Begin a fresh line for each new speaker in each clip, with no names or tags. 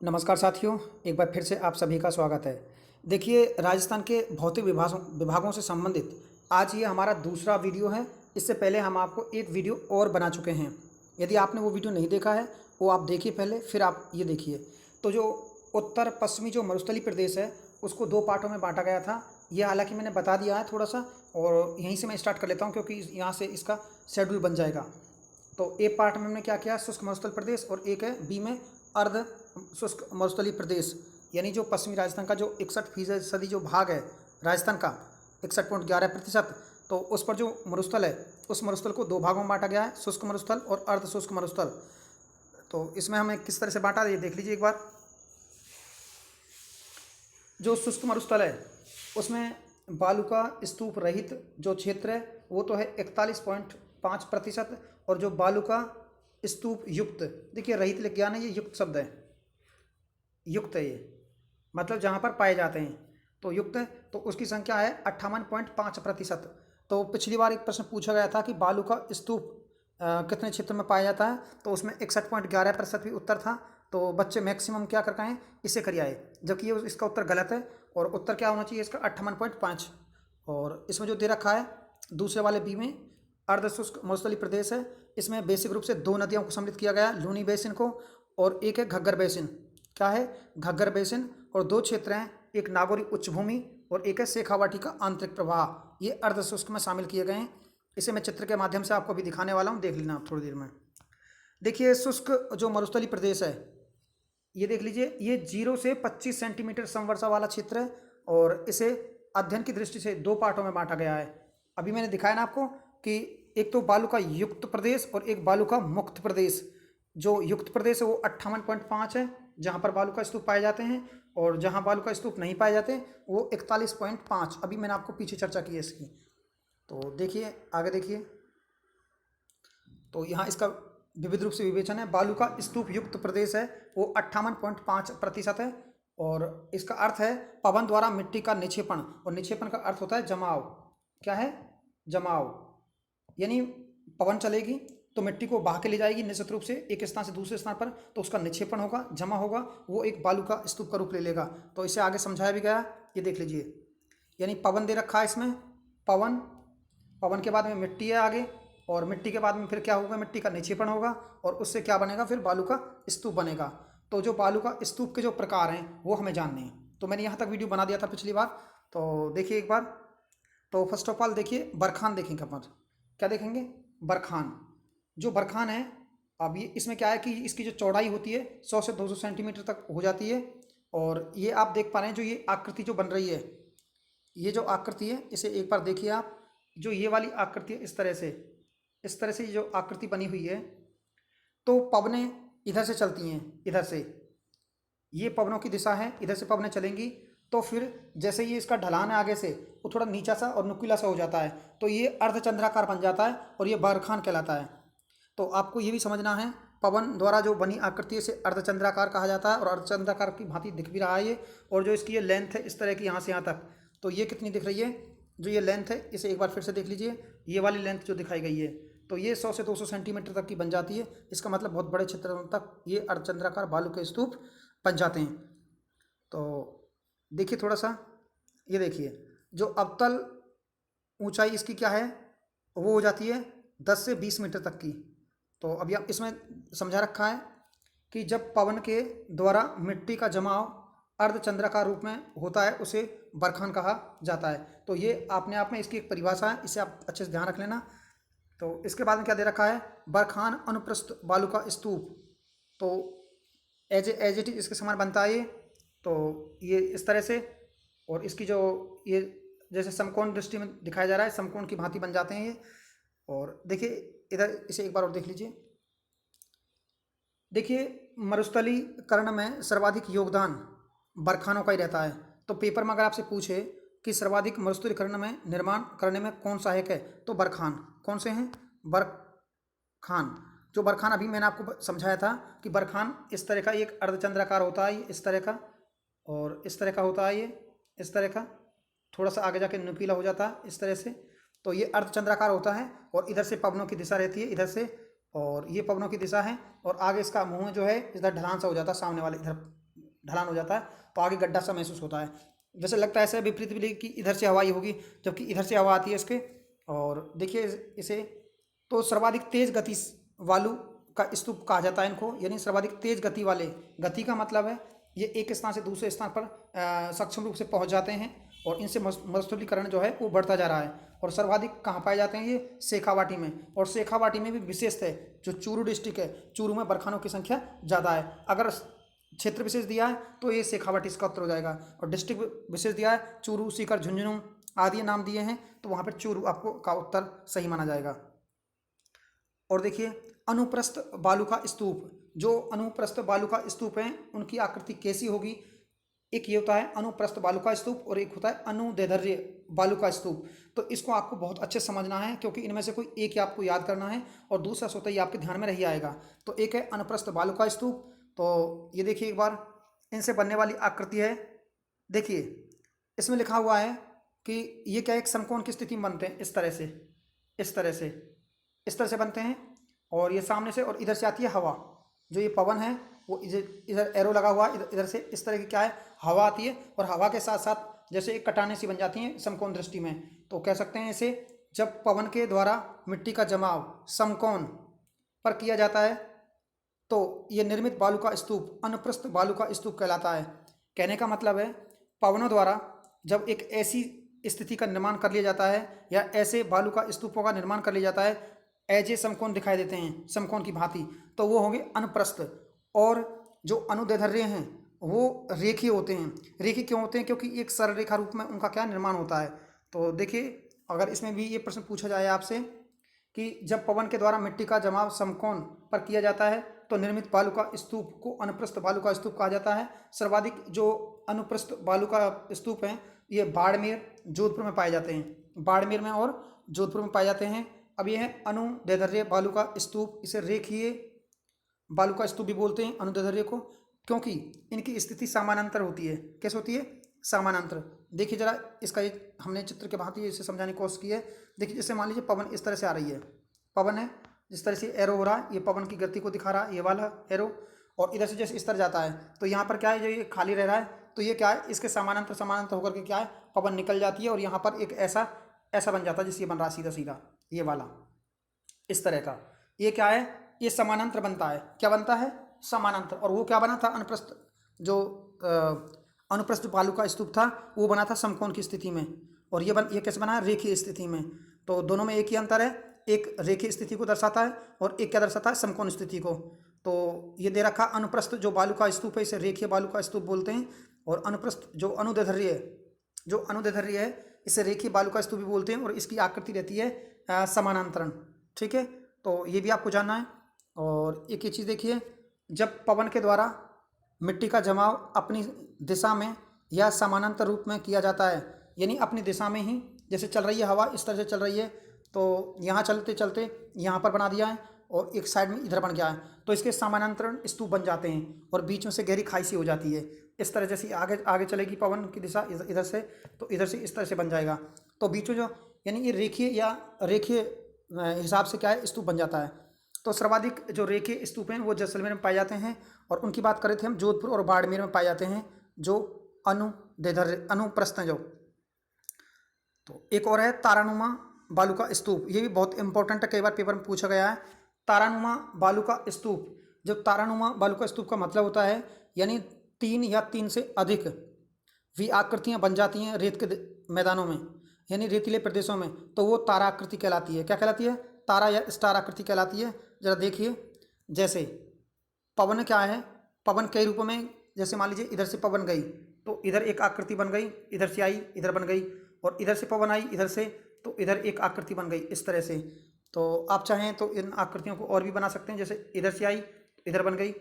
नमस्कार साथियों, एक बार फिर से आप सभी का स्वागत है। देखिए, राजस्थान के भौतिक विभागों से संबंधित आज ये हमारा दूसरा वीडियो है। इससे पहले हम आपको एक वीडियो और बना चुके हैं। यदि आपने वो वीडियो नहीं देखा है, वो आप देखिए पहले, फिर आप ये देखिए। तो जो उत्तर पश्चिमी जो मरुस्थलीय प्रदेश है, उसको दो पार्टों में बांटा गया था। ये हालांकि मैंने बता दिया है थोड़ा सा, और यहीं से मैं स्टार्ट कर लेता हूँ क्योंकि यहाँ से इसका शेड्यूल बन जाएगा। तो ए पार्ट में हमने क्या किया, शुष्क मरुस्थल प्रदेश, और एक है बी में अर्ध शुष्क मरुस्थलीय प्रदेश, यानी जो पश्चिमी राजस्थान का जो 61% जो भाग है राजस्थान का, 61.11%। तो उस पर जो मरुस्थल है, उस मरुस्थल को दो भागों में बांटा गया है, शुष्क मरुस्थल और अर्ध शुष्क मरुस्थल। तो इसमें हमें किस तरह से बांटा, ये देख लीजिए एक बार। जो शुष्क मरुस्थल है उसमें बालू का स्तूप रहित जो क्षेत्र है वो तो है 41.5%, और जो बालू का स्तूप युक्त, देखिए रहित लिख गया ना, ये युक्त शब्द है, युक्त है ये, मतलब जहाँ पर पाए जाते हैं तो युक्त है। तो उसकी संख्या है 58.5%। तो पिछली बार एक प्रश्न पूछा गया था कि बालू का स्तूप कितने क्षेत्र में पाया जाता है, तो उसमें 61.11% भी उत्तर था। तो बच्चे मैक्सिमम क्या कर आए, इसे करिए आए, जबकि ये इसका उत्तर गलत है। और उत्तर क्या होना चाहिए इसका, 58.5। और इसमें जो दे रखा है दूसरे वाले बी में, अर्ध शुष्क मरुस्थलीय प्रदेश है, इसमें बेसिक रूप से दो नदियों को सम्मिलित किया गया, लूनी बेसिन को, और एक है घग्गर बेसिन। क्या है, घग्गर बेसिन। और दो क्षेत्र हैं, एक नागौरी उच्च भूमि और एक है शेखावाटी का आंतरिक प्रवाह, ये अर्ध शुष्क में शामिल किए गए हैं। इसे मैं चित्र के माध्यम से आपको भी दिखाने वाला हूँ, देख लेना आप थोड़ी देर में। देखिए, शुष्क जो मरुस्थलीय प्रदेश है, ये देख लीजिए, ये 0 से 25 सेंटीमीटर समवर्षा वाला क्षेत्र है, और इसे अध्ययन की दृष्टि से दो पार्टों में बांटा गया है। अभी मैंने दिखाया ना आपको कि एक तो बालू का युक्त प्रदेश और एक बालू का मुक्त प्रदेश। जो युक्त प्रदेश है वो 58.5 है, जहाँ पर बालू का स्तूप पाए जाते हैं, और जहाँ बालू का स्तूप नहीं पाए जाते वो 41.5। अभी मैंने आपको पीछे चर्चा की है इसकी। तो देखिए आगे देखिए, तो यहाँ इसका विविध रूप से विवेचन है। बालू का स्तूप युक्त प्रदेश है वो 58.5% है, और इसका अर्थ है पवन द्वारा मिट्टी का निक्षेपण, और निक्षेपण का अर्थ होता है जमाव। क्या है, जमाव, यानी पवन चलेगी तो मिट्टी को बहा के ले जाएगी निश्चित रूप से एक स्थान से दूसरे स्थान पर, तो उसका निक्षेपण होगा, जमा होगा, वो एक बालू का स्तूप का रूप ले लेगा। तो इसे आगे समझाया भी गया, ये देख लीजिए। यानी पवन दे रखा है इसमें, पवन, पवन के बाद में मिट्टी है आगे, और मिट्टी के बाद में फिर क्या होगा, मिट्टी का निक्षेपण होगा, और उससे क्या बनेगा, फिर बालू का स्तूप बनेगा। तो जो बालू का स्तूप के जो प्रकार हैं वो हमें जानने हैं। तो मैंने यहाँ तक वीडियो बना दिया था पिछली बार, तो देखिए एक बार। तो फर्स्ट ऑफ ऑल देखिए, बरखान देखेंगे अपन, क्या देखेंगे, बरखान। जो बरखान है, अब ये इसमें क्या है कि इसकी जो चौड़ाई होती है 100 से 200 सेंटीमीटर तक हो जाती है। और ये आप देख पा रहे हैं, जो ये आकृति जो बन रही है, ये जो आकृति है इसे एक बार देखिए आप। जो ये वाली आकृति है, इस तरह से ये जो आकृति बनी हुई है, तो पवनें इधर से चलती हैं, इधर से, ये पवनों की दिशा है, इधर से पवनें चलेंगी। तो फिर जैसे ये इसका ढलान है आगे से, वो थोड़ा नीचा सा और नुकीला सा हो जाता है, तो ये अर्धचंद्राकार बन जाता है, और ये बरखान कहलाता है। तो आपको ये भी समझना है, पवन द्वारा जो बनी आकृति है इसे अर्धचंद्राकार कहा जाता है, और अर्धचंद्राकार की भांति दिख भी रहा है ये। और जो इसकी ये लेंथ है इस तरह की, यहाँ से यहाँ तक, तो ये कितनी दिख रही है, जो ये लेंथ है इसे एक बार फिर से देख लीजिए, ये वाली लेंथ जो दिखाई गई है, तो ये 100 से 200 सेंटीमीटर तक की बन जाती है। इसका मतलब बहुत बड़े क्षेत्रों तक ये अर्धचंद्राकार बालू के स्तूप बन जाते हैं। तो देखिए थोड़ा सा, ये देखिए, जो अवतल ऊंचाई इसकी क्या है, वो हो जाती है 10 से 20 मीटर तक की। तो अभी आप इसमें समझा रखा है कि जब पवन के द्वारा मिट्टी का जमाव अर्धचंद्राकार रूप में होता है उसे बरखान कहा जाता है। तो ये अपने आप में इसकी एक परिभाषा है, इसे आप अच्छे से ध्यान रख लेना। तो इसके बाद में क्या दे रखा है, बरखान अनुप्रस्थ बालू का स्तूप। तो एज इट इज इसके समान बनता है ये। तो ये इस तरह से, और इसकी जो ये जैसे समकोण दृष्टि में दिखाया जा रहा है, समकोण की भांति बन जाते हैं ये। और देखिए इधर इसे एक बार और देख लीजिए। देखिए, मरुस्थलीकरण में सर्वाधिक योगदान बरखानों का ही रहता है। तो पेपर में अगर आपसे पूछे कि सर्वाधिक मरुस्थलीकरण में निर्माण करने में कौन सहायक है, तो बरखान। कौन से हैं, बरखान। जो बरखान अभी मैंने आपको समझाया था कि बरखान इस तरह का एक अर्धचंद्राकार होता है, इस तरह का, और इस तरह का होता है ये, इस तरह का, थोड़ा सा आगे जाके नुकीला हो जाता है इस तरह से। तो ये अर्धचंद्राकार होता है, और इधर से पवनों की दिशा रहती है, इधर से, और ये पवनों की दिशा है, और आगे इसका मुंह जो है इधर ढलान सा हो जाता है, सामने वाले इधर ढलान हो जाता है तो आगे गड्ढा सा महसूस होता है। जैसे लगता है ऐसे विपरीत भी कि इधर से हवा ही होगी, जबकि इधर से हवा आती है इसके। और देखिए इसे तो सर्वाधिक तेज गति वालू का स्तूप कहा जाता है इनको, यानी सर्वाधिक तेज गति वाले। गति का मतलब है ये एक स्थान से दूसरे स्थान पर सक्षम रूप से पहुंच जाते हैं और इनसे मरुस्थलीकरण जो है वो बढ़ता जा रहा है। और सर्वाधिक कहाँ पाए जाते हैं ये शेखावाटी में, और शेखावाटी में भी विशेषतः है जो चूरू डिस्ट्रिक्ट है, चूरू में बरखानों की संख्या ज़्यादा है। अगर क्षेत्र विशेष दिया है तो ये शेखावाटी इसका उत्तर हो जाएगा, और डिस्ट्रिक्ट विशेष दिया है चूरू, सीकर, झुंझुनू आदि नाम दिए हैं तो वहाँ पर चूरू आपको का उत्तर सही माना जाएगा। और देखिए अनुप्रस्थ बालू का स्तूप, जो अनुप्रस्थ बालू का स्तूप है उनकी आकृति कैसी होगी। एक ये होता है अनुप्रस्थ बालू का स्तूप और एक होता है अनुदैर्ध्य बालू का स्तूप। तो इसको आपको बहुत अच्छे समझना है क्योंकि इनमें से कोई एक ही आपको याद करना है और दूसरा स्वतः ही आपके ध्यान में रही आएगा। तो एक है अनुप्रस्थ बालू का स्तूप, तो ये देखिए एक बार इनसे बनने वाली आकृति है। देखिए इसमें लिखा हुआ है कि ये क्या एक समकोण की स्थिति में बनते हैं, इस तरह से इस तरह से इस तरह से बनते हैं। और ये सामने से और इधर से आती है हवा, जो ये पवन है वो इधर एरो लगा हुआ है, इधर से इस तरह की क्या है हवा आती है, और हवा के साथ साथ जैसे एक कटाने सी बन जाती हैं समकोण दृष्टि में। तो कह सकते हैं इसे जब पवन के द्वारा मिट्टी का जमाव समकोण पर किया जाता है तो ये निर्मित बालू का स्तूप अनुप्रस्थ बालू का स्तूप कहलाता है। कहने का मतलब है पवनों द्वारा जब एक ऐसी स्थिति का निर्माण कर लिया जाता है या ऐसे बालू का स्तूपों का निर्माण कर लिया जाता है ऐसे समकोण दिखाई देते हैं समकोण की भांति, तो वो होंगे अनुप्रस्थ। और जो अनुदैर्ध्य हैं वो रेखीय होते हैं। रेखीय क्यों होते हैं? क्योंकि एक सरल रेखा रूप में उनका क्या निर्माण होता है। तो देखिए अगर इसमें भी ये प्रश्न पूछा जाए आपसे कि जब पवन के द्वारा मिट्टी का जमाव समकोण पर किया जाता है तो निर्मित बालू का स्तूप को अनुप्रस्थ बालू का स्तूप कहा जाता है। सर्वाधिक जो अनुप्रस्थ बालू का स्तूप हैं ये बाड़मेर, जोधपुर में पाए जाते हैं। बाड़मेर में और जोधपुर में पाए जाते हैं। अब ये है अनुदैर्ध्य बालू का स्तूप, इसे रेखीय बालू का स्तूप भी बोलते हैं अनुदैर्ध्य को, क्योंकि इनकी स्थिति समानांतर होती है। कैसे होती है? समानांतर। देखिए जरा इसका एक हमने चित्र के भांति इसे समझाने की कोशिश की है। देखिए जैसे मान लीजिए पवन इस तरह से आ रही है, पवन है जिस तरह से एरो हो रहा है ये पवन की गति को दिखा रहा है ये वाला एरो, और इधर से जैसे इस तरह जाता है तो यहाँ पर क्या है जो ये खाली रह रहा है तो ये क्या है इसके समानांतर समानांतर होकर के क्या है पवन निकल जाती है और यहाँ पर एक ऐसा ऐसा बन जाता है जिससे ये बन रहा है सीधा सीधा ये वाला इस तरह का। ये क्या है? ये समानांतर बनता है। क्या बनता है? समानांतर। और वो क्या बना था? अनुप्रस्थ, जो अनुप्रस्थ बालू का स्तूप था वो बना था समकोण की स्थिति में, और ये कैसे बना है? रेखीय स्थिति में। तो दोनों में एक ही अंतर है, एक रेखीय स्थिति को दर्शाता है और एक क्या दर्शाता है? समकोण स्थिति को। तो ये दे रखा अनुप्रस्थ जो बालू का स्तूप है इसे रेखीय बालू का स्तूप बोलते हैं, और अनुप्रस्थ जो अनुदैर्ध्य है इसे रेखीय बालू का स्तूप भी बोलते हैं, और इसकी आकृति रहती है समानांतरण। ठीक है, तो ये भी आपको जानना है। और एक ही चीज़ देखिए, जब पवन के द्वारा मिट्टी का जमाव अपनी दिशा में या समानांतर रूप में किया जाता है, यानी अपनी दिशा में ही, जैसे चल रही है हवा इस तरह से चल रही है तो यहाँ चलते चलते यहाँ पर बना दिया है और एक साइड में इधर बन गया है, तो इसके समानांतरण स्तूप बन जाते हैं और बीच में से गहरी खाई सी हो जाती है। इस तरह जैसे आगे आगे चलेगी पवन की दिशा इधर से, तो इधर से इस तरह से बन जाएगा, तो बीच में जो यानी ये रेखीय हिसाब से क्या है स्तूप बन जाता है। तो सर्वाधिक जो रेखीय स्तूप हैं वो जैसलमेर में पाए जाते हैं, और उनकी बात करें थे हम जोधपुर और बाड़मेर में पाए जाते हैं जो अनुप्रस्थ हैं जो। तो एक और है तारानुमा बालू का स्तूप, ये भी बहुत इंपॉर्टेंट है, कई बार पेपर में पूछा गया है। तारानुमा बालू का स्तूप, जब तारानुमा बालू का स्तूप का मतलब होता है यानी 3 या 3 से अधिक वी आकृतियाँ बन जाती हैं रेत के मैदानों में यानी रेतीले प्रदेशों में, तो वो तारा आकृति कहलाती है। क्या कहलाती है? तारा या स्टार आकृति कहलाती है। जरा देखिए जैसे पवन क्या है, पवन कई रूपों में, जैसे मान लीजिए इधर से पवन गई तो इधर एक आकृति बन गई, इधर से आई इधर बन गई, और इधर से पवन आई इधर से तो इधर एक आकृति बन गई इस तरह से। तो आप चाहें तो इन आकृतियों को और भी बना सकते हैं, जैसे इधर से आई तो इधर बन गई,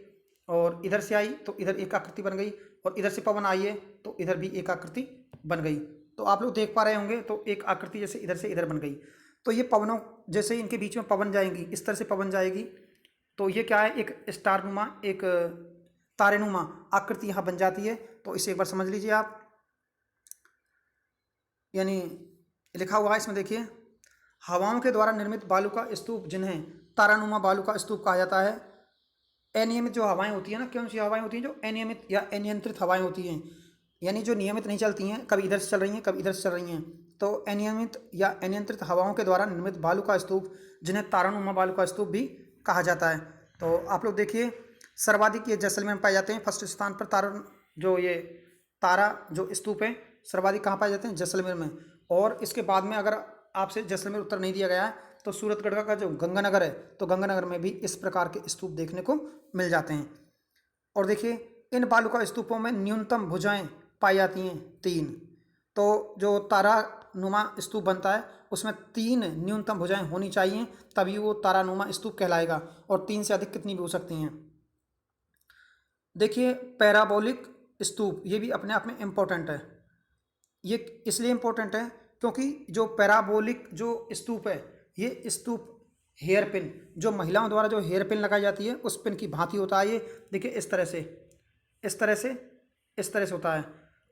और इधर से आई तो इधर एक आकृति बन गई, और इधर से पवन आई है तो इधर भी एक आकृति बन गई। तो आप लोग देख पा रहे होंगे, तो एक आकृति जैसे इधर से इधर बन गई। तो ये पवनों जैसे इनके बीच में पवन जाएंगी इस तरह से पवन जाएगी, तो ये क्या है एक स्टारनुमा एक तारेनुमा आकृति यहाँ बन जाती है। तो इसे एक बार समझ लीजिए आप, यानी लिखा हुआ है इसमें देखिए, हवाओं के द्वारा निर्मित बालू का स्तूप जिन्हें तारानुमा बालू का स्तूप कहा जाता है, अनियमित जो हवाएं होती हैं ना, कौन सी हवाएं होती हैं, जो अनियमित या अनियंत्रित हवाएं होती हैं, यानी जो नियमित नहीं चलती हैं, कभी इधर से चल रही हैं कभी इधर से चल रही हैं, तो अनियमित या अनियंत्रित हवाओं के द्वारा निर्मित बालू का स्तूप, जिन्हें तारानुमा बालू का स्तूप भी कहा जाता है। तो आप लोग देखिए, सर्वाधिक ये जैसलमेर में पाए जाते हैं। फर्स्ट स्थान पर तारा जो स्तूप है सर्वाधिक कहाँ पाए जाते हैं, जैसलमेर में। और इसके बाद में अगर आपसे जैसलमेर उत्तर नहीं दिया गया है तो सूरतगढ़ का जो गंगानगर है, तो गंगानगर में भी इस प्रकार के स्तूप देखने को मिल जाते हैं। और देखिए, इन बालू का स्तूपों में न्यूनतम भुजाएं पाई जाती हैं 3। तो जो तारानुमा स्तूप बनता है उसमें 3 न्यूनतम भुजाएं होनी चाहिए, तभी वो तारानुमा स्तूप कहलाएगा। और 3 से अधिक कितनी भी हो सकती हैं। देखिए, पैराबोलिक स्तूप, ये भी अपने आप में इम्पोर्टेंट है। ये इसलिए इम्पोर्टेंट है क्योंकि जो पैराबोलिक जो स्तूप है, ये स्तूप हेयर पिन, जो महिलाओं द्वारा जो हेयर पिन लगाई जाती है उस पिन की भांति होता है। ये देखिए, इस तरह से इस तरह से इस तरह से होता है।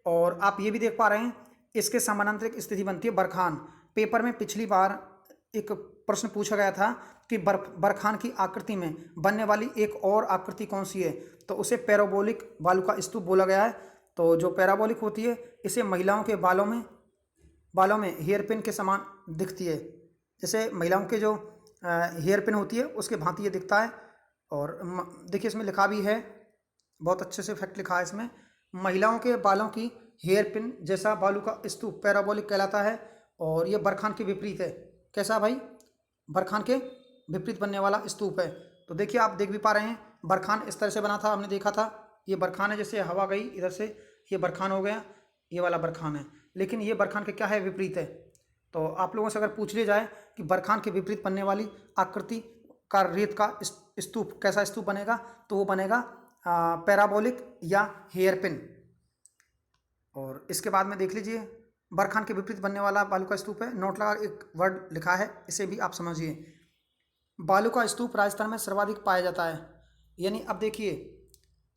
और आप ये भी देख पा रहे हैं, इसके समानांतर एक स्थिति बनती है बरखान। पेपर में पिछली बार एक प्रश्न पूछा गया था कि बरखान की आकृति में बनने वाली एक और आकृति कौन सी है, तो उसे पैराबोलिक बालू का स्तूप बोला गया है। तो जो पैराबोलिक होती है, इसे महिलाओं के बालों में हेयर पिन के समान दिखती है। जैसे महिलाओं के जो हेयर पिन होती है उसके भांति ये दिखता है। और देखिए, इसमें लिखा भी है, बहुत अच्छे से फैक्ट लिखा है इसमें, महिलाओं के बालों की हेयर पिन जैसा बालू का स्तूप पैराबोलिक कहलाता है। और ये बरखान के विपरीत है। कैसा भाई, बरखान के विपरीत बनने वाला स्तूप है। तो देखिए, आप देख भी पा रहे हैं, बरखान इस तरह से बना था, हमने देखा था। ये बरखान है, जैसे हवा गई इधर से, ये बरखान हो गया, ये वाला बरखान है। लेकिन ये बरखान के क्या है, विपरीत है। तो आप लोगों से अगर पूछ लिया जाए कि बरखान के विपरीत बनने वाली आकृति का रेत का स्तूप कैसा स्तूप बनेगा, तो वो बनेगा पैराबोलिक या हेयर पिन। और इसके बाद में देख लीजिए, बरखान के विपरीत बनने वाला बालू का स्तूप है, नोट लगा एक वर्ड लिखा है, इसे भी आप समझिए। बालू का स्तूप राजस्थान में सर्वाधिक पाया जाता है। यानी अब देखिए,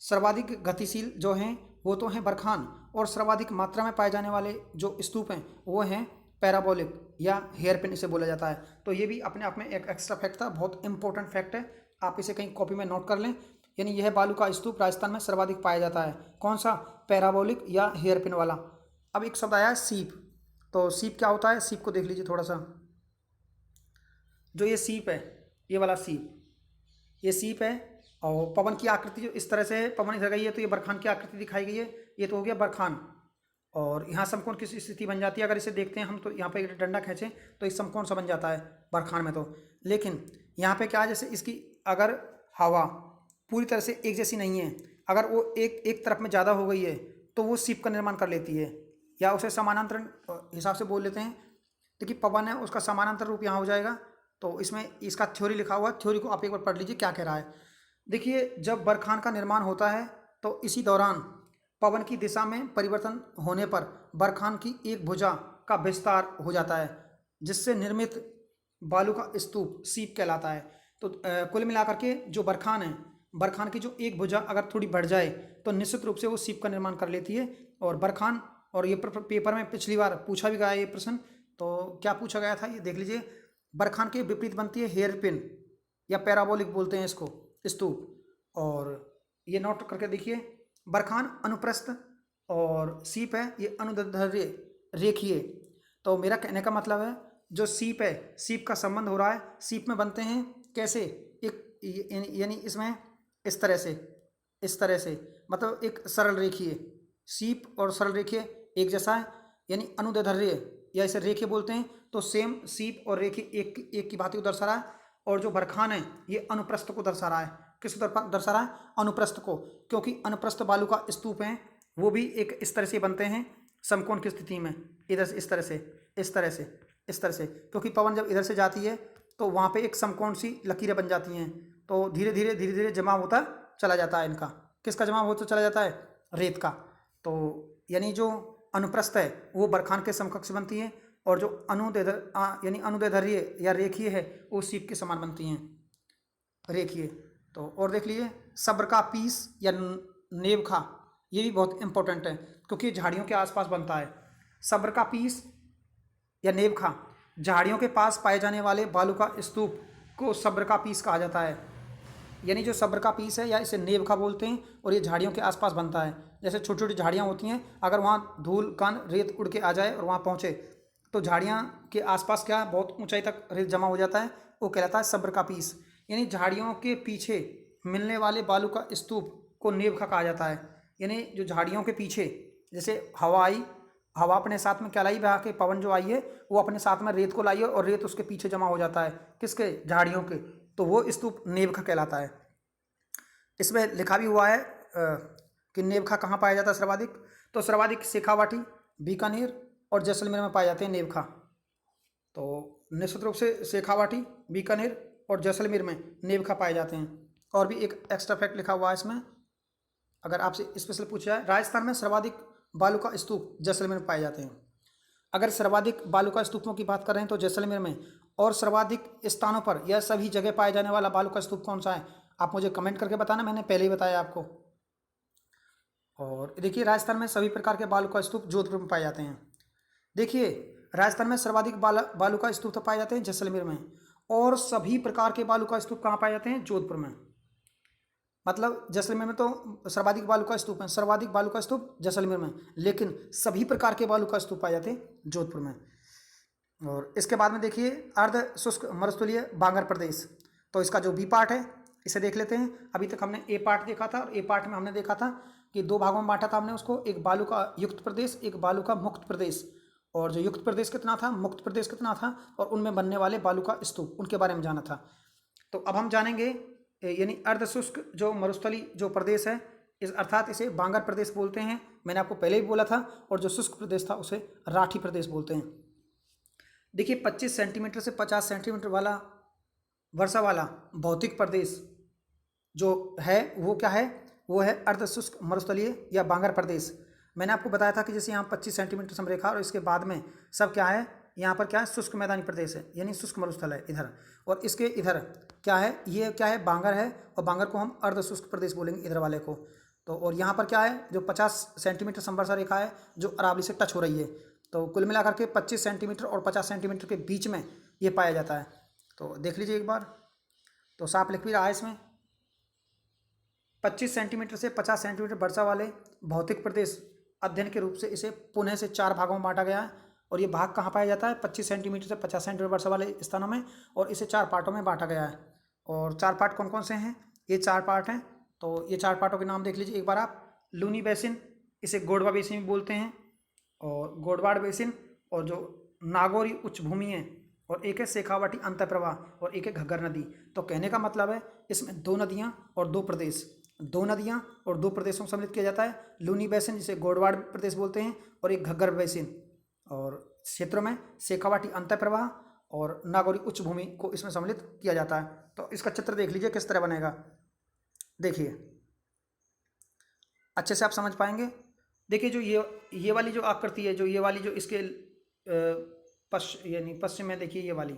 सर्वाधिक गतिशील जो हैं वो तो हैं बरखान, और सर्वाधिक मात्रा में पाए जाने वाले जो स्तूप हैं वो हैं पैराबोलिक या हेयर पिन, इसे बोला जाता है। तो ये भी अपने आप में एक एक्स्ट्रा फैक्ट था, बहुत इंपॉर्टेंट फैक्ट है, आप इसे कहीं कॉपी में नोट कर लें। यानी यह बालू का स्तूप राजस्थान में सर्वाधिक पाया जाता है। कौन सा, पैराबोलिक या हेयर पिन वाला। अब एक शब्द आया है सीप। तो सीप क्या होता है, सीप को देख लीजिए थोड़ा सा। जो ये सीप है, ये वाला सीप, ये सीप है। और पवन की आकृति जो इस तरह से है, पवन इधर गई है तो ये बरखान की आकृति दिखाई गई है, ये तो हो गया बरखान। और यहाँ समकोण की स्थिति बन जाती है। अगर इसे देखते हैं हम, तो यहाँ पे एक डंडा खींचें तो एक समकोण सा बन जाता है बरखान में। तो लेकिन यहाँ पे क्या है, जैसे इसकी अगर हवा पूरी तरह से एक जैसी नहीं है, अगर वो एक तरफ में ज़्यादा हो गई है तो वो सीप का निर्माण कर लेती है, या उसे समानांतर हिसाब से बोल लेते हैं। देखिए, पवन है, उसका समानांतर रूप यहाँ हो जाएगा। तो इसमें इसका थ्योरी लिखा हुआ है, थ्योरी को आप एक बार पढ़ लीजिए क्या कह रहा है। देखिए, जब बरखान का निर्माण होता है तो इसी दौरान पवन की दिशा में परिवर्तन होने पर बरखान की एक भुजा का विस्तार हो जाता है, जिससे निर्मित बालू का स्तूप सीप कहलाता है। तो कुल मिलाकर के जो बरखान है, बरखान की जो एक भुजा अगर थोड़ी बढ़ जाए तो निश्चित रूप से वो सीप का निर्माण कर लेती है। और बरखान, और ये पेपर में पिछली बार पूछा भी गया ये प्रश्न, तो क्या पूछा गया था ये देख लीजिए। बरखान के विपरीत बनती है हेयर पिन या पैराबोलिक बोलते हैं इसको, स्तूप। और ये नोट करके देखिए, बरखान अनुप्रस्थ और सीप है ये अनुदैर्ध्य रेखीय। तो मेरा कहने का मतलब है, जो सीप है, सीप का संबंध हो रहा है, सीप में बनते हैं कैसे, एक यानी इसमें इस तरह से मतलब एक सरल रेखीय, सीप और सरल रेखीय एक जैसा है, यानी अनुदैर्ध्य या इसे रेखीय बोलते हैं। तो सेम सीप और रेखीय एक की बात को दर्शा रहा है। और जो बरखान है ये अनुप्रस्थ को दर्शा रहा है। किस दर्शा रहा है, अनुप्रस्थ को, क्योंकि अनुप्रस्थ बालू का स्तूप हैं वो भी एक इस तरह से बनते हैं समकोण की स्थिति में, इधर से इस तरह से, क्योंकि पवन जब इधर से जाती है तो वहाँ पे एक समकोण सी लकीरें बन जाती हैं। तो धीरे धीरे जमाव होता चला जाता है इनका। किसका जमाव होता चला जाता है, रेत का। तो यानी जो अनुप्रस्थ है वो बरखान के समकक्ष बनती है, और जो अनुदैर्ध्य या रेखीय है वो सीप के समान बनती हैं, रेखीय। तो और देख लीजिए, सब्र का पीस या नेवखा, ये भी बहुत इंपॉर्टेंट है क्योंकि झाड़ियों के आसपास बनता है। सब्र का पीस या नेवखा, झाड़ियों के पास पाए जाने वाले बालू का स्तूप को सब्र का पीस कहा जाता है। यानी जो सब्र का पीस है या इसे नेवखा बोलते हैं, और ये झाड़ियों के आसपास बनता है। जैसे छोटी छोटी झाड़ियाँ होती हैं, अगर वहाँ धूल कण रेत उड़ के आ जाए और वहाँ पहुँचे तो झाड़ियाँ के आसपास क्या बहुत ऊंचाई तक रेत जमा हो जाता है, वो कहलाता है सब्र का पीस। यानी झाड़ियों के पीछे मिलने वाले बालू का स्तूप को नेवखा कहा जाता है। यानी जो झाड़ियों के पीछे जैसे हवा आई, हवा अपने साथ में क्या लाई, बहा के पवन जो आई है वो अपने साथ में रेत को लाई है और रेत उसके पीछे जमा हो जाता है, किसके, झाड़ियों के, तो वो स्तूप नेवखा कहलाता है। इसमें लिखा भी हुआ है कि नेवखा कहाँ पाया जाता है सर्वाधिक, तो सर्वाधिक शेखावाटी, बीकानेर और जैसलमेर में पाए जाते हैं नेवखा। तो निश्चित रूप से शेखावाटी, बीकानेर और जैसलमेर में नेवखा पाए जाते हैं। और भी एक एक्स्ट्रा फैक्ट लिखा हुआ है इसमें, अगर आपसे स्पेशल पूछा है, राजस्थान में सर्वाधिक बालू का स्तूप जैसलमेर में पाए जाते हैं। अगर सर्वाधिक बालू का स्तूपों की बात कर रहे हैं तो जैसलमेर में, और सर्वाधिक स्थानों पर यह सभी जगह पाए जाने वाला बालू का स्तूप कौन सा है, आप मुझे कमेंट करके बताना, मैंने पहले ही बताया आपको। और देखिए राजस्थान में सभी प्रकार के बालू का स्तूप जोधपुर में पाए जाते हैं। देखिए राजस्थान में सर्वाधिक बालू का स्तूप तो पाए जाते हैं जैसलमेर में, और सभी प्रकार के बालू का स्तूप कहाँ पाए जाते हैं, जोधपुर में। मतलब जैसलमेर में तो सर्वाधिक बालू का स्तूप है, सर्वाधिक बालू का स्तूप जैसलमेर में, लेकिन सभी प्रकार के बालू का स्तूप पाए जाते हैं जोधपुर में। और इसके बाद में देखिए अर्ध शुष्क मरुस्थलीय बांगर प्रदेश, तो इसका जो बी पार्ट है इसे देख लेते हैं। अभी तक हमने ए पार्ट देखा था, और ए पार्ट में हमने देखा था कि दो भागों में बांटा था हमने उसको, एक बालू का युक्त प्रदेश, एक बालू का मुक्त प्रदेश। और जो युक्त प्रदेश कितना था, मुक्त प्रदेश कितना था, और उनमें बनने वाले बालू का स्तूप, उनके बारे में जाना था। तो अब हम जानेंगे यानी अर्धशुष्क जो मरुस्थली जो प्रदेश है, इस अर्थात इसे बांगर प्रदेश बोलते हैं, मैंने आपको पहले ही बोला था। और जो शुष्क प्रदेश था उसे राठी प्रदेश बोलते हैं। देखिए 25 सेंटीमीटर से 50 सेंटीमीटर वाला वर्षा वाला भौतिक प्रदेश जो है वो क्या है, वो है अर्धशुष्क मरुस्थलीय या बांगर प्रदेश। मैंने आपको बताया था कि जैसे यहाँ 25 सेंटीमीटर समरेखा और इसके बाद में सब क्या है, यहाँ पर क्या है, शुष्क मैदानी प्रदेश है, यानी शुष्क मरुस्थल है इधर, और इसके इधर क्या है, ये क्या है, बांगर है, और बांगर को हम अर्धशुष्क प्रदेश बोलेंगे इधर वाले को। तो और यहाँ पर क्या है, जो 50 सेंटीमीटर समवर्षा रेखा है जो अरावली से टच हो रही है, तो कुल मिलाकर के 25 सेंटीमीटर और 50 सेंटीमीटर के बीच में ये पाया जाता है। तो देख लीजिए एक बार, तो साफ लिख भी रहा है इसमें, 25 सेंटीमीटर से 50 सेंटीमीटर वर्षा वाले भौतिक प्रदेश अध्ययन के रूप से इसे पुनः से 4 भागों में बांटा गया है। और ये भाग कहाँ पाया जाता है, 25 सेंटीमीटर से 50 सेंटीमीटर वर्षा वाले स्थानों में, और इसे 4 पार्टों में बांटा गया है। और 4 पार्ट कौन कौन से हैं, ये 4 पार्ट हैं। तो ये 4 पार्टों के नाम देख लीजिए एक बार आप, लूनी बेसिन, इसे गोडवा बेसिन भी बोलते हैं, और गोडवाड़ बेसिन, और जो नागौरी उच्च भूमि है, और एक है शेखावाटी अंतःप्रवाह, और एक है घग्गर नदी। तो कहने का मतलब है इसमें 2 नदियाँ और 2 प्रदेश, 2 नदियाँ और 2 प्रदेशों को सम्मिलित किया जाता है। लूनी बेसिन जिसे गोडवाड़ प्रदेश बोलते हैं, और एक घग्गर बेसिन, और क्षेत्रों में शेखावाटी अंतःप्रवाह और नागौरी उच्च भूमि को इसमें सम्मिलित किया जाता है। तो इसका चित्र देख लीजिए किस तरह बनेगा, देखिए अच्छे से आप समझ पाएंगे। देखिए जो ये वाली जो आकृति है, जो ये वाली जो इसके यानी पश्चिम में देखिए ये वाली,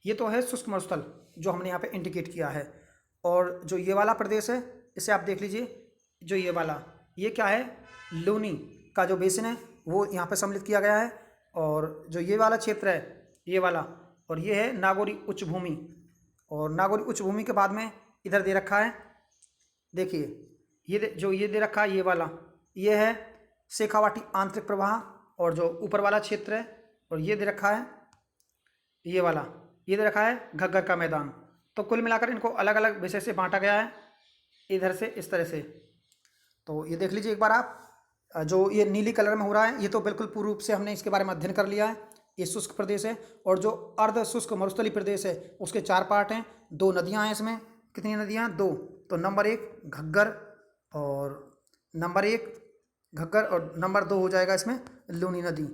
ये तो है शुष्क मरुस्थल जो हमने यहाँ पे इंडिकेट किया है। और जो ये वाला प्रदेश है इसे आप देख लीजिए, जो ये वाला, ये क्या है, लूनी का जो बेसिन है वो यहाँ पे सम्मिलित किया गया है। और जो ये वाला क्षेत्र है, ये वाला, और ये है नागौरी उच्च भूमि। और नागौरी उच्च भूमि के बाद में इधर दे रखा है, देखिए जो ये दे रखा है ये वाला, ये है शेखावाटी आंतरिक प्रवाह, और जो ऊपर वाला क्षेत्र है, और ये दे रखा है ये वाला, ये दे रखा है घग्गर का मैदान। तो कुल मिलाकर इनको अलग अलग विषय से बांटा गया है, इधर से इस तरह से। तो ये देख लीजिए एक बार आप, जो ये नीली कलर में हो रहा है ये तो बिल्कुल पूर्ण रूप से हमने इसके बारे में अध्ययन कर लिया है, ये शुष्क प्रदेश है। और जो अर्ध शुष्क मरुस्थलीय प्रदेश है उसके 4 पार्ट हैं, 2 नदियाँ हैं इसमें, कितनी नदियाँ, 2। तो नंबर 1 घग्गर, और नंबर 1 घग्गर, और नंबर 2 हो जाएगा इसमें लूनी नदी।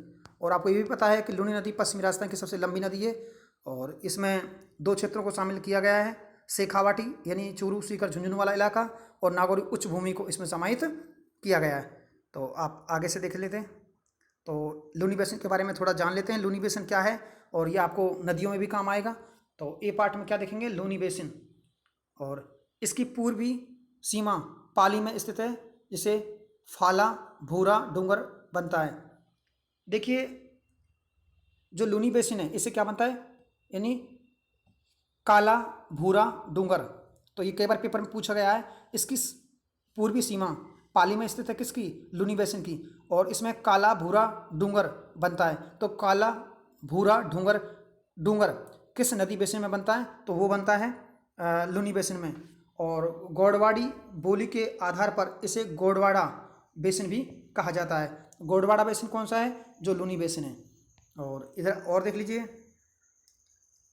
और आपको ये भी पता है कि लूनी नदी पश्चिमी राजस्थान की सबसे लंबी नदी है, और इसमें 2 क्षेत्रों को शामिल किया गया है, शेखावाटी यानी चूरू सीकर झुंझुनू वाला इलाका, और नागौरी उच्च भूमि को इसमें समाहित किया गया है। तो आप आगे से देख लेते हैं। तो लूनी बेसिन के बारे में थोड़ा जान लेते हैं, लूनी बेसिन क्या है, और ये आपको नदियों में भी काम आएगा। तो ए पार्ट में क्या देखेंगे, लूनी बेसिन, और इसकी पूर्वी सीमा पाली में स्थित है, जिसे फाला भूरा डूंगर बनता है। देखिए जो लूनी बेसिन है इससे क्या बनता है, यानी काला भूरा डूंगर, तो ये कई बार पेपर में पूछा गया है। इसकी पूर्वी सीमा पाली में स्थित है किसकी, लूनी बेसिन की। और इसमें काला भूरा डूंगर बनता है। तो काला भूरा डूंगर डूंगर किस नदी बेसिन में बनता है, तो वो बनता है लूनी बेसिन में। और गोडवाड़ी बोली के आधार पर इसे गोडवाड़ा बेसिन भी कहा जाता है। गोडवाड़ा बेसिन कौन सा है, जो लूनी बेसिन है। और इधर और देख लीजिए,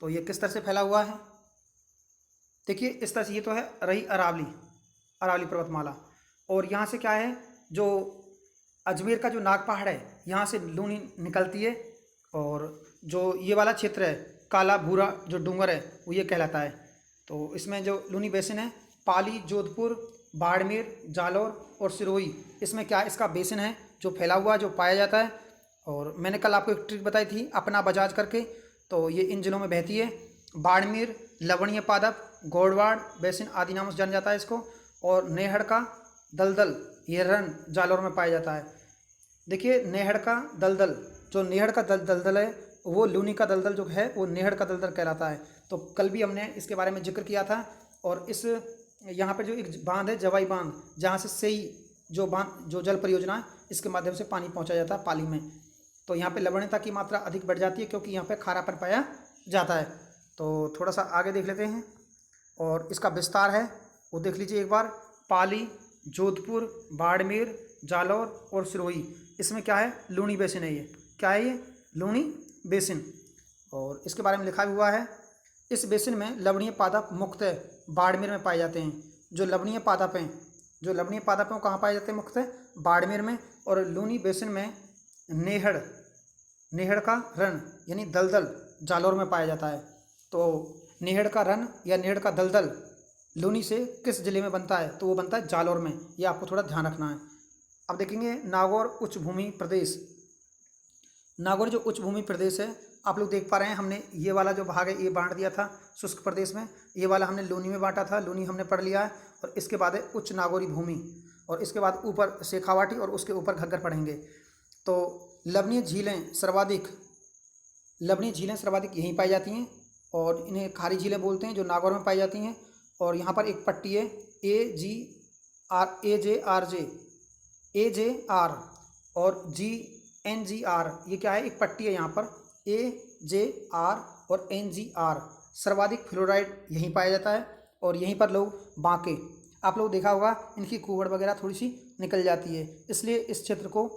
तो ये किस तरह से फैला हुआ है। देखिए इस तरह से, ये तो है रही अरावली, अरावली पर्वतमाला। और यहाँ से क्या है, जो अजमेर का जो नाग पहाड़ है, यहाँ से लूनी निकलती है। और जो ये वाला क्षेत्र है, काला भूरा जो डूंगर है, वो ये कहलाता है। तो इसमें जो लूनी बेसिन है, पाली, जोधपुर, बाड़मेर, जालौर और सिरोही, इसमें क्या इसका बेसिन है जो फैला हुआ, जो पाया जाता है। और मैंने कल आपको एक ट्रिक बताई थी अपना बजाज करके, तो ये इन जिलों में बहती है। बाड़मेर, लवणीय पादप, गोडवाड़ बेसिन आदि नामों से जाना जाता है इसको। और नेहड़ का दलदल, ये रन जालौर में पाया जाता है। देखिए नेहड़ का दलदल, जो नेहड़ का दलदल है, वो लूनी का दलदल जो है, वो नेहड़ का दलदल कहलाता है। तो कल भी हमने इसके बारे में जिक्र किया था। और इस यहाँ पर जो एक बांध है, जवाई बांध, जहाँ से सही जो बांध, जो जल परियोजना है, इसके माध्यम से पानी पहुँचा जाता है पाली में। तो यहाँ पे लवणीयता की मात्रा अधिक बढ़ जाती है, क्योंकि यहाँ पे खारापन पाया जाता है। तो थोड़ा सा आगे देख लेते हैं, और इसका विस्तार है वो देख लीजिए एक बार। पाली, जोधपुर, बाड़मेर, जालौर और सिरोही, इसमें क्या है, लूनी बेसिन है। ये क्या है, ये लूनी बेसिन। और इसके बारे में लिखा भी हुआ है, इस बेसिन में लवणीय पादप मुख्यतः बाड़मेर में पाए जाते हैं। जो लवणीय पादप हैं, जो लवणीय पादप हैं, वो कहाँ पाए जाते हैं, मुख्यतः बाड़मेर में। और लूनी बेसिन में नेहड़, नेहड़ का रन यानी दलदल जालौर में पाया जाता है। तो नेहड़ का रन या नेहड़ का दलदल लूनी से किस जिले में बनता है, तो वो बनता है जालौर में। ये आपको थोड़ा ध्यान रखना है। अब देखेंगे नागौर उच्च भूमि प्रदेश। नागौर जो उच्च भूमि प्रदेश है, आप लोग देख पा रहे हैं, हमने ये वाला जो भाग है ये बांट दिया था शुष्क प्रदेश में। ये वाला हमने लूनी में बांटा था, लूनी हमने पढ़ लिया है। और इसके बाद है उच्च नागौरी भूमि, और इसके बाद ऊपर शेखावाटी, और उसके ऊपर घग्गर पढ़ेंगे। तो लवणीय झीलें सर्वाधिक, लवणीय झीलें सर्वाधिक यहीं पाई जाती हैं, और इन्हें खारी झीलें बोलते हैं, जो नागौर में पाई जाती हैं। और यहाँ पर एक पट्टी है AJR और GNGR, ये क्या है, एक पट्टी है यहाँ पर AJR और NGR। सर्वाधिक फ्लोराइड यहीं पाया जाता है। और यहीं पर लोग बांके, आप लोग देखा होगा, इनकी कुहड़ वगैरह थोड़ी सी निकल जाती है, इसलिए इस क्षेत्र को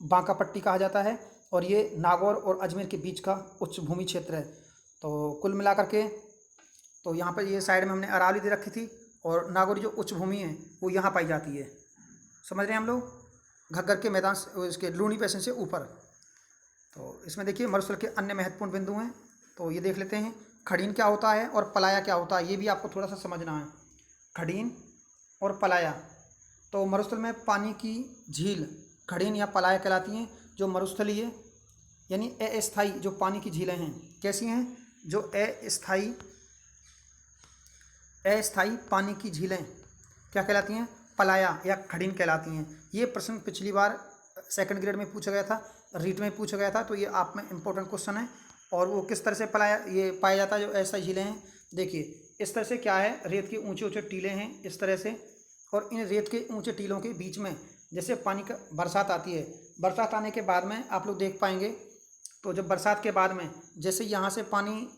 बांका पट्टी कहा जाता है। और ये नागौर और अजमेर के बीच का उच्च भूमि क्षेत्र है। तो कुल मिलाकर के, तो यहाँ पर ये साइड में हमने अरावली दे रखी थी, और नागौरी जो उच्च भूमि है वो यहाँ पाई जाती है। समझ रहे हैं हम लोग, घग्गर के मैदान से, इसके लूनी बेसिन से ऊपर। तो इसमें देखिए मरुस्थल के अन्य महत्वपूर्ण बिंदु हैं, तो ये देख लेते हैं। खड़ीन क्या होता है और पलाया क्या होता है, ये भी आपको थोड़ा सा समझना है। खड़ीन और पलाया, तो मरुस्थल में पानी की झील खड़ीन या पलाया कहलाती हैं। जो मरुस्थलीय यानी अस्थायी जो पानी की झीलें हैं, कैसी हैं, जो अस्थायी पानी की झीलें क्या कहलाती हैं, पलाया या खड़ीन कहलाती हैं। ये प्रश्न पिछली बार सेकंड ग्रेड में पूछा गया था, रीट में पूछा गया था, तो ये आप में इम्पोर्टेंट क्वेश्चन है। और वो किस तरह से पलाया ये पाया जाता है, जो अस्थायी झीलें हैं। देखिए इस तरह से क्या है, रेत के ऊंचे ऊंचे टीले हैं इस तरह से, और इन रेत के ऊंचे टीलों के बीच में जैसे पानी का बरसात आती है, बरसात आने के बाद में आप लोग देख पाएंगे, तो जब बरसात के बाद में जैसे यहाँ से पानी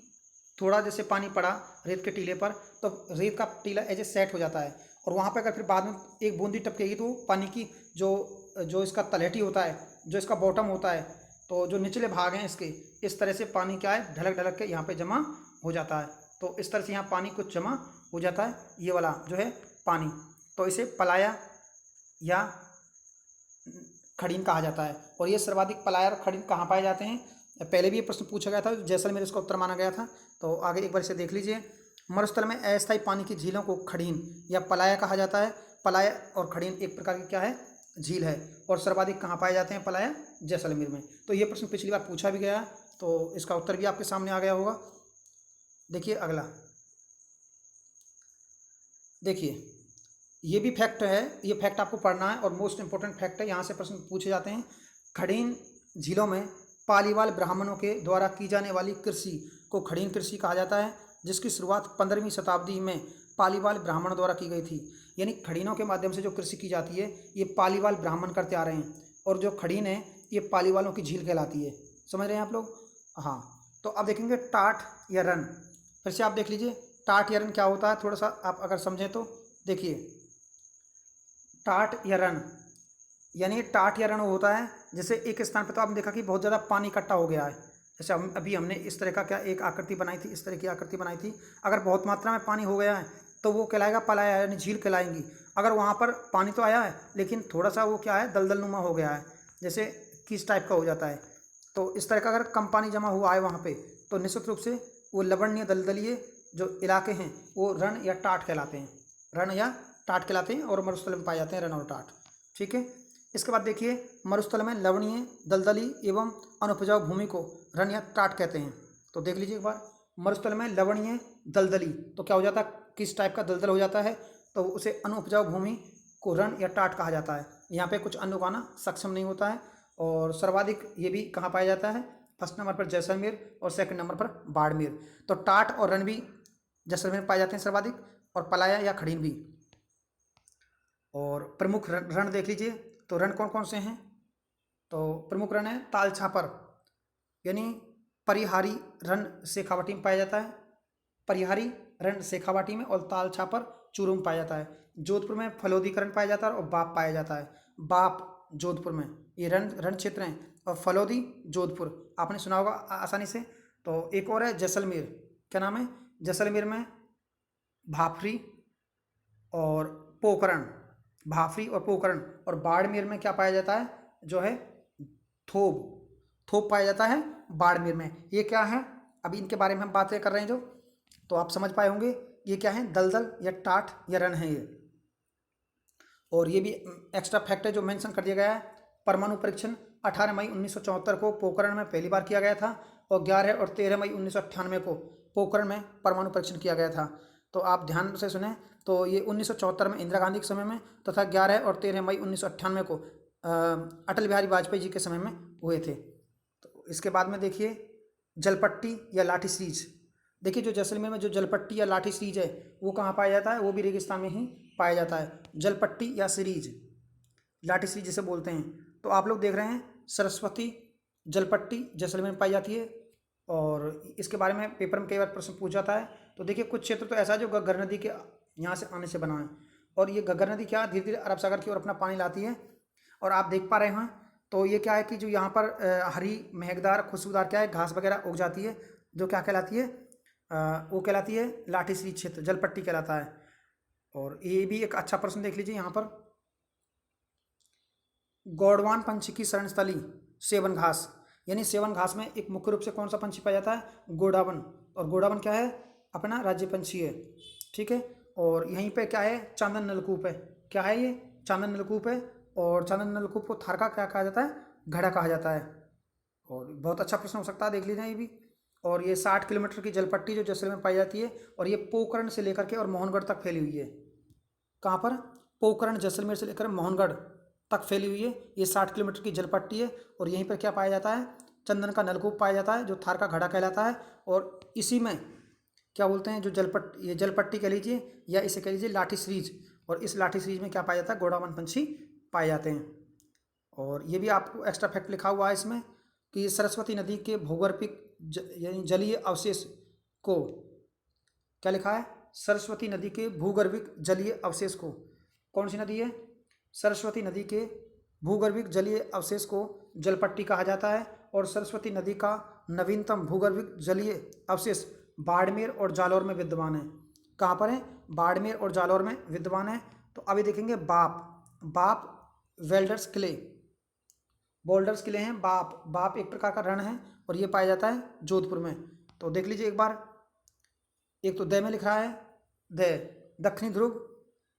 थोड़ा जैसे पानी पड़ा रेत के टीले पर, तो रेत का टीला ऐसे सेट हो जाता है। और वहाँ पर अगर फिर बाद में एक बूंदी टपकेगी, तो पानी की जो इसका तलहटी होता है, जो इसका बॉटम होता है, तो जो निचले भाग हैं इसके, इस तरह से पानी क्या है, ढलक ढलक के यहाँ पे जमा हो जाता है। तो इस तरह से यहाँ पानी कुछ जमा हो जाता है, ये वाला जो है पानी, तो इसे पलाया या खड़ीन कहा जाता है। और ये सर्वाधिक पलाया और खड़ीन कहाँ पाए जाते हैं, पहले भी ये प्रश्न पूछा गया था, जैसलमेर इसका उत्तर माना गया था। तो आगे एक बार इसे देख लीजिए। मरुस्थल में अस्थायी पानी की झीलों को खड़ीन या पलाया कहा जाता है। पलाया और खड़ीन एक प्रकार की क्या है, झील है। और सर्वाधिक कहाँ पाए जाते हैं पलाया, जैसलमेर में। तो ये प्रश्न पिछली बार पूछा भी गया, तो इसका उत्तर भी आपके सामने आ गया होगा। देखिए अगला, देखिए ये भी फैक्ट है, ये फैक्ट आपको पढ़ना है और मोस्ट इंपॉर्टेंट फैक्ट है, यहाँ से प्रश्न पूछे जाते हैं। खड़ीन झीलों में पालीवाल ब्राह्मणों के द्वारा की जाने वाली कृषि को खड़ीन कृषि कहा जाता है, जिसकी शुरुआत 15वीं शताब्दी में पालीवाल ब्राह्मण द्वारा की गई थी। यानी खड़ीनों के माध्यम से जो कृषि की जाती है ये पालीवाल ब्राह्मण करते आ रहे हैं, और जो खड़ीन है ये पालीवालों की झील कहलाती है। समझ रहे हैं आप लोग? हाँ, तो अब देखेंगे टाट या रन। फिर से आप देख लीजिए टाट या रन क्या होता है, थोड़ा सा आप अगर समझें तो देखिए। टाट या रन यानी टाट या रण होता है जैसे एक स्थान पर तो आपने देखा कि बहुत ज़्यादा पानी इकट्ठा हो गया है। जैसे अभी हमने इस तरह का क्या एक आकृति बनाई थी, इस तरह की आकृति बनाई थी। अगर बहुत मात्रा में पानी हो गया है तो वो कहलाएगा पलाया, यानी झील कहलाएंगी। अगर वहाँ पर पानी तो आया है लेकिन थोड़ा सा वो क्या है, दलदल नुमा हो गया है, जैसे किस टाइप का हो जाता है, तो इस तरह का अगर कम पानी जमा हुआ है वहाँ पर तो निश्चित रूप से वो लवणीय दलदलीय जो इलाके हैं वो रण या टाट कहलाते हैं। रण या टाट कहलाते हैं और मरुस्थल में पाए जाते हैं रण और टाट। ठीक है, इसके बाद देखिए मरुस्थल में लवणीय दलदली एवं अनुपजाऊ भूमि को रण या टाट कहते हैं। तो देख लीजिए एक बार, मरुस्थल में लवणीय दलदली तो क्या हो जाता है, किस टाइप का दलदल हो जाता है, तो उसे अनुपजाऊ भूमि को रण या टाट कहा जाता है। यहाँ पे कुछ अन्न उगाना सक्षम नहीं होता है। और सर्वाधिक ये भी कहाँ पाया जाता है, फर्स्ट नंबर पर जैसलमेर और सेकंड नंबर पर बाड़मेर। तो टाट और रण भी जैसलमेर पाए जाते हैं सर्वाधिक, और पलाया या खड़ीन भी। और प्रमुख रण देख लीजिए, तो रण कौन कौन से हैं, तो प्रमुख रण है ताल छापर यानी परिहारी रण शेखावाटी में पाया जाता है। परिहारी रण शेखावाटी में और ताल छापर चूरू में पाया जाता है। जोधपुर में फलोदीकरण पाया जाता है और बाप पाया जाता है। बाप जोधपुर में ये रण क्षेत्र हैं, और फलोदी जोधपुर आपने सुना होगा आसानी से। तो एक और है जैसलमेर, क्या नाम है, जैसलमेर में भाफरी और पोकरण, भाफरी और पोकरण। और बाड़मेर में क्या पाया जाता है, जो है थोब, थोप पाया जाता है बाड़मेर में। ये क्या है, अभी इनके बारे में हम बातें कर रहे हैं जो, तो आप समझ पाए होंगे ये क्या है, दलदल या टाट या रण है ये। और ये भी एक्स्ट्रा फैक्ट है जो मेंशन कर दिया गया है। परमाणु परीक्षण 18 मई 1974 को पोखरण में पहली बार किया गया था, और 11 और 13 मई 1998 को पोखरण में परमाणु परीक्षण किया गया था। तो आप ध्यान से सुने, तो ये 1974 में इंदिरा गांधी के समय में तथा 11 और 13 मई 1998 को अटल बिहारी वाजपेयी जी के समय में हुए थे। तो इसके बाद में देखिए जलपट्टी या लाठी सीरीज। देखिए जो जैसलमेर में जो जलपट्टी या लाठी सीरीज है वो कहाँ पाया जाता है, वो भी रेगिस्तान में ही पाया जाता है। जलपट्टी या सीरीज, लाठी सीरीज जिसे बोलते हैं। तो आप लोग देख रहे हैं सरस्वती जलपट्टी जैसलमेर में पाई जाती है, और इसके बारे में पेपर में कई बार प्रश्न पूछा जाता है। तो देखिए कुछ क्षेत्र तो ऐसा है जो घग्गर नदी के यहाँ से आने से बना है, और ये घग्गर नदी क्या धीरे धीरे अरब सागर की ओर अपना पानी लाती है। और आप देख पा रहे हैं तो ये क्या है कि जो यहाँ पर हरी महकदार खुशबूदार क्या है घास वगैरह उग जाती है, जो क्या कहलाती है, वो कहलाती है लाठी सीरीज क्षेत्र, जलपट्टी कहलाता है। और ये भी एक अच्छा प्रश्न देख लीजिए यहाँ पर, गौड़वान पंछी की शरण स्थली सेवन घास, यानी सेवन घास में एक मुख्य रूप से कौन सा पंछी पाया जाता है, गोडावन। और गोडावन क्या है, अपना राज्य पंछी है। ठीक है, और यहीं पे क्या है, चांदन नलकूप है। क्या है ये, चांदन नलकूप है। और चांदन नलकूप को थार का क्या कहा जाता है, घड़ा कहा जाता है। और बहुत अच्छा प्रश्न हो सकता है, देख लीजिए ये भी। और ये 60 किलोमीटर की जलपट्टी जो जैसलमेर में पाई जाती है, और ये पोखरण से लेकर के और मोहनगढ़ तक फैली हुई है। कहाँ पर, पोखरण जैसलमेर से लेकर मोहनगढ़ तक फैली हुई है। ये 60 किलोमीटर की जलपट्टी है, और यहीं पर क्या पाया जाता है, चंदन का नलकूप पाया जाता है जो थार का घड़ा कहलाता है। और इसी में क्या बोलते हैं, जो ये जलपट्टी कह लीजिए या इसे कह लीजिए लाठी सीरीज। और इस लाठी सीरीज में क्या पाया जाता है, गोडावन पंछी पाए जाते हैं। और ये भी आपको एक्स्ट्रा फैक्ट लिखा हुआ है इसमें कि सरस्वती नदी के भूगर्भिक यानी जलीय अवशेष को, क्या लिखा है, सरस्वती नदी के भूगर्भिक जलीय अवशेष को, कौन सी नदी है, सरस्वती नदी के भूगर्भिक जलीय अवशेष को जलपट्टी कहा जाता है। और सरस्वती नदी का नवीनतम भूगर्भिक जलीय अवशेष बाड़मेर और जालौर में विद्यमान है। कहाँ पर है, बाड़मेर और जालौर में विद्यमान है। तो अभी देखेंगे बाप वेल्डर्स किले, बोल्डर्स किले हैं। बाप एक प्रकार का रण है, और ये पाया जाता है जोधपुर में। तो देख लीजिए एक बार, एक तो दे में लिख रहा है, दे दक्षिणी ध्रुव,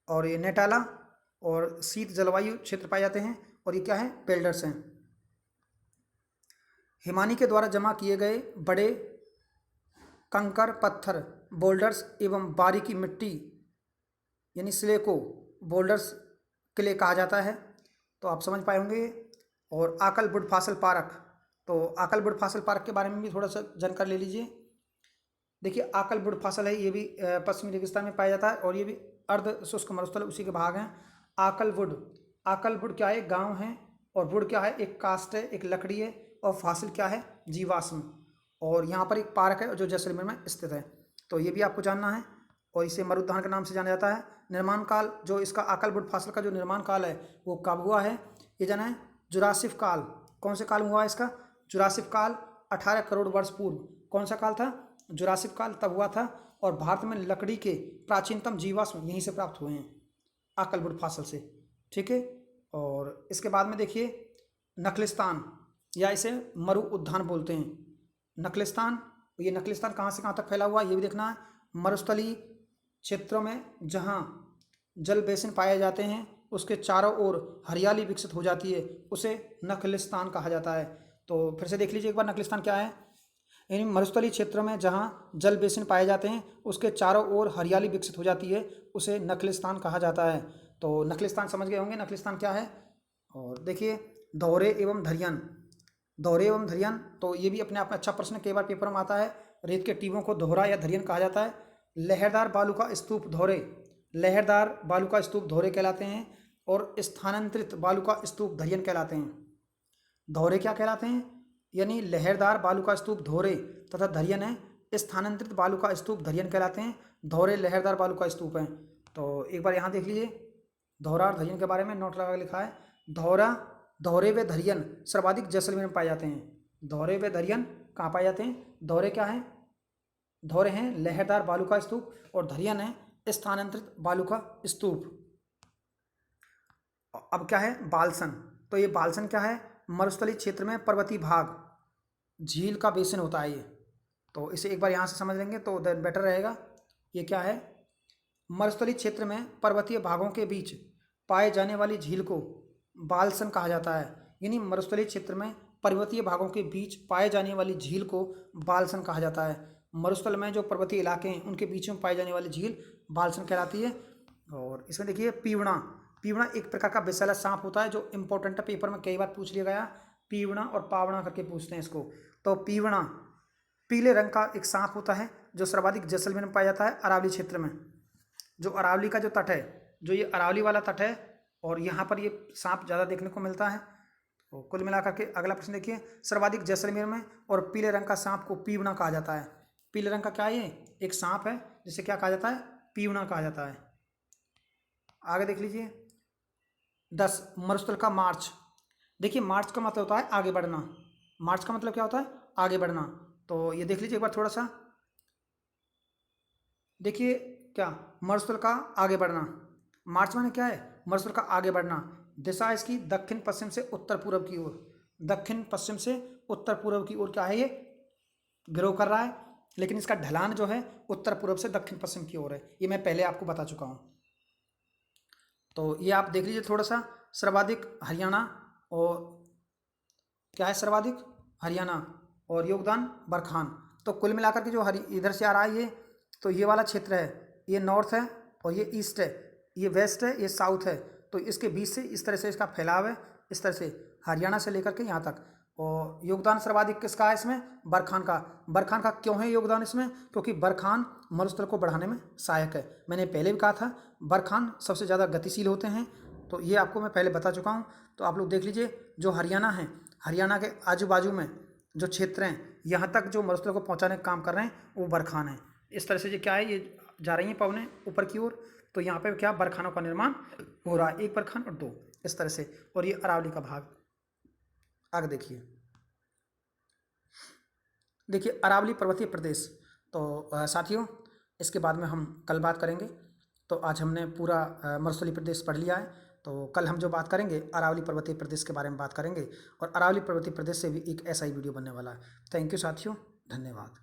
और ये नेटाला और शीत जलवायु क्षेत्र पाए जाते हैं। और ये क्या है, पेल्डर्स हैं। हिमानी के द्वारा जमा किए गए बड़े कंकर पत्थर बोल्डर्स एवं बारीकी मिट्टी यानी सिले को बोल्डर्स किले कहा जाता है। तो आप समझ पाए होंगे। और आकल बुढ़फासल पार्क, तो आकल बुढ़फासल पार्क के बारे में भी थोड़ा सा जानकारी ले लीजिए। देखिए आकलबुड फसल है, ये भी पश्चिमी रेगिस्तान में पाया जाता है और ये भी अर्ध शुष्क मरुस्थल उसी के भाग हैं। आकलवुड, आकलवुड क्या है, गांव है, और वुड क्या है, एक कास्ट है, एक लकड़ी है, और फासिल क्या है, जीवाश्म। और यहाँ पर एक पार्क है जो जैसलमेर में स्थित है, तो ये भी आपको जानना है। और इसे मरुद्यान के नाम से जाना जाता है। निर्माण काल, जो इसका आकलवुड फासल का जो निर्माण काल है वो कब हुआ है, ये जाना है, जुरासिक काल। कौन से काल में हुआ है इसका, जुरासिक काल, 18 करोड़ वर्ष पूर्व। कौन सा काल था, जुरासिक काल, तब हुआ था। और भारत में लकड़ी के प्राचीनतम जीवाश्म यहीं से प्राप्त हुए हैं, आकलवुड फासल से, ठीक है। और इसके बाद में देखिए नखलिस्तान, या इसे मरु उद्यान बोलते हैं, नखलिस्तान। ये नखलिस्तान कहाँ से कहाँ तक फैला हुआ है ये भी देखना है। मरुस्थलीय क्षेत्रों में जहाँ जल बेसिन पाए जाते हैं उसके चारों ओर हरियाली विकसित हो जाती है, उसे नखलिस्तान कहा जाता है। तो फिर से देख लीजिए एक बार, नखलिस्तान क्या है, यानी मरुस्थलीय क्षेत्रों में जहाँ जल बेसिन पाए जाते हैं उसके चारों ओर हरियाली विकसित हो जाती है, उसे नखलिस्तान कहा जाता है। तो नखलिस्तान समझ गए होंगे नखलिस्तान क्या है। और देखिए दोहरे एवं धरियन, दोहरे एवं धरियन, तो ये भी अपने आप में अच्छा प्रश्न कई बार पेपर में आता है। रेत के टीबों को दोहरा या धरियन कहा जाता है। लहरदार बालू का स्तूप दोहरे, लहरदार बालू का स्तूप दोहरे कहलाते हैं, और स्थानांतरित बालू का स्तूप धरियन कहलाते हैं। दोहरे क्या कहलाते हैं, यानी लहरदार बालू का स्तूप दोहरे तथा धरियन है, स्थानांतरित बालू का स्तूप धरियन कहलाते हैं। दोहरे लहरदार बालू का स्तूप है। तो एक बार यहाँ देख लीजिए दोहरा और धरियन के बारे में नोट लगा लिखा है। दोहरा, दोहरे व धरियन सर्वाधिक जैसलमेर में पाए जाते हैं। दोहरे व धरियन कहाँ पाए जाते हैं, दोहरे क्या है, दोहरे हैं लहरदार बालू का स्तूप, और धरियन है स्थानांतरित बालू का स्तूप। अब क्या है बालसन, तो ये बालसन क्या है, मरुस्थलीय क्षेत्र में पर्वतीय भाग, झील का बेसिन होता है ये। तो इसे एक बार यहाँ से समझ लेंगे तो बेटर रहेगा। ये क्या है, मरुस्थलीय क्षेत्र में पर्वतीय भागों के बीच पाए जाने वाली झील को बालसन कहा जाता है। यानी मरुस्थलीय क्षेत्र में पर्वतीय भागों के बीच पाए जाने वाली झील को बालसन कहा जाता है। मरुस्थल में जो पर्वतीय इलाके हैं उनके बीच में पाई जाने वाली झील बालसन कहलाती है। और इसमें देखिए पीवड़ा, पीवड़ा एक प्रकार का विषैला सांप होता है जो इंपॉर्टेंट है, पेपर में कई बार पूछ लिया गया, पीवड़ा और पावड़ा करके पूछते हैं इसको। तो पीवड़ा पीले रंग का एक सांप होता है जो सर्वाधिक जैसलमेर में पाया जाता है, अरावली क्षेत्र में। जो अरावली का जो तट है, जो ये अरावली वाला तट है, और यहाँ पर ये सांप ज़्यादा देखने को मिलता है। तो कुल मिलाकर के अगला प्रश्न देखिए, सर्वाधिक जैसलमेर में और पीले रंग का सांप को पीवड़ा कहा जाता है। पीले रंग का क्या है, ये एक सांप है जिसे क्या कहा जाता है, पीवड़ा कहा जाता है। आगे देख लीजिए 10 मरुस्थल का मार्च। देखिए मार्च का मतलब होता है आगे बढ़ना, मार्च का मतलब क्या होता है, आगे बढ़ना। तो ये देख लीजिए एक बार थोड़ा सा, देखिए क्या, मरुस्थल का आगे बढ़ना, मार्च माने क्या है, मरुस्थल का आगे बढ़ना। दिशा इसकी दक्षिण पश्चिम से उत्तर पूर्व की ओर, दक्षिण पश्चिम से उत्तर पूर्व की ओर क्या है, ये ग्रो कर रहा है, लेकिन इसका ढलान जो है उत्तर पूर्व से दक्षिण पश्चिम की ओर है। ये मैं पहले आपको बता चुका हूँ। तो ये आप देख लीजिए थोड़ा सा, सर्वाधिक हरियाणा, और क्या है सर्वाधिक हरियाणा, और योगदान बरखान। तो कुल मिलाकर के जो इधर से आ रहा है ये, तो ये वाला क्षेत्र है, ये नॉर्थ है, और ये ईस्ट है, ये वेस्ट है, ये साउथ है। तो इसके बीच से इस तरह से इसका फैलाव है, इस तरह से हरियाणा से लेकर के यहाँ तक। और योगदान सर्वाधिक किसका है इसमें, बरखान का। बरखान का क्यों है योगदान इसमें, क्योंकि बरखान मरुस्थल को बढ़ाने में सहायक है। मैंने पहले भी कहा था बरखान सबसे ज़्यादा गतिशील होते हैं, तो ये आपको मैं पहले बता चुका हूँ। तो आप लोग देख लीजिए जो हरियाणा है, हरियाणा के आजू बाजू में जो क्षेत्र हैं यहाँ तक जो मरुस्थल को पहुँचाने का काम कर रहे हैं वो बरखान है। इस तरह से ये क्या है, ये जा रही हैं पवनें ऊपर की ओर, तो यहाँ पे क्या बरखानों का निर्माण हो रहा है, एक बरखान और दो, इस तरह से। और ये अरावली का भाग। आगे देखिए, देखिए अरावली पर्वतीय प्रदेश। तो साथियों इसके बाद में हम कल बात करेंगे। तो आज हमने पूरा मरुस्थलीय प्रदेश पढ़ लिया है, तो कल हम जो बात करेंगे अरावली पर्वतीय प्रदेश के बारे में बात करेंगे, और अरावली पर्वतीय प्रदेश से भी एक ऐसा ही वीडियो बनने वाला है। थैंक यू साथियों, धन्यवाद।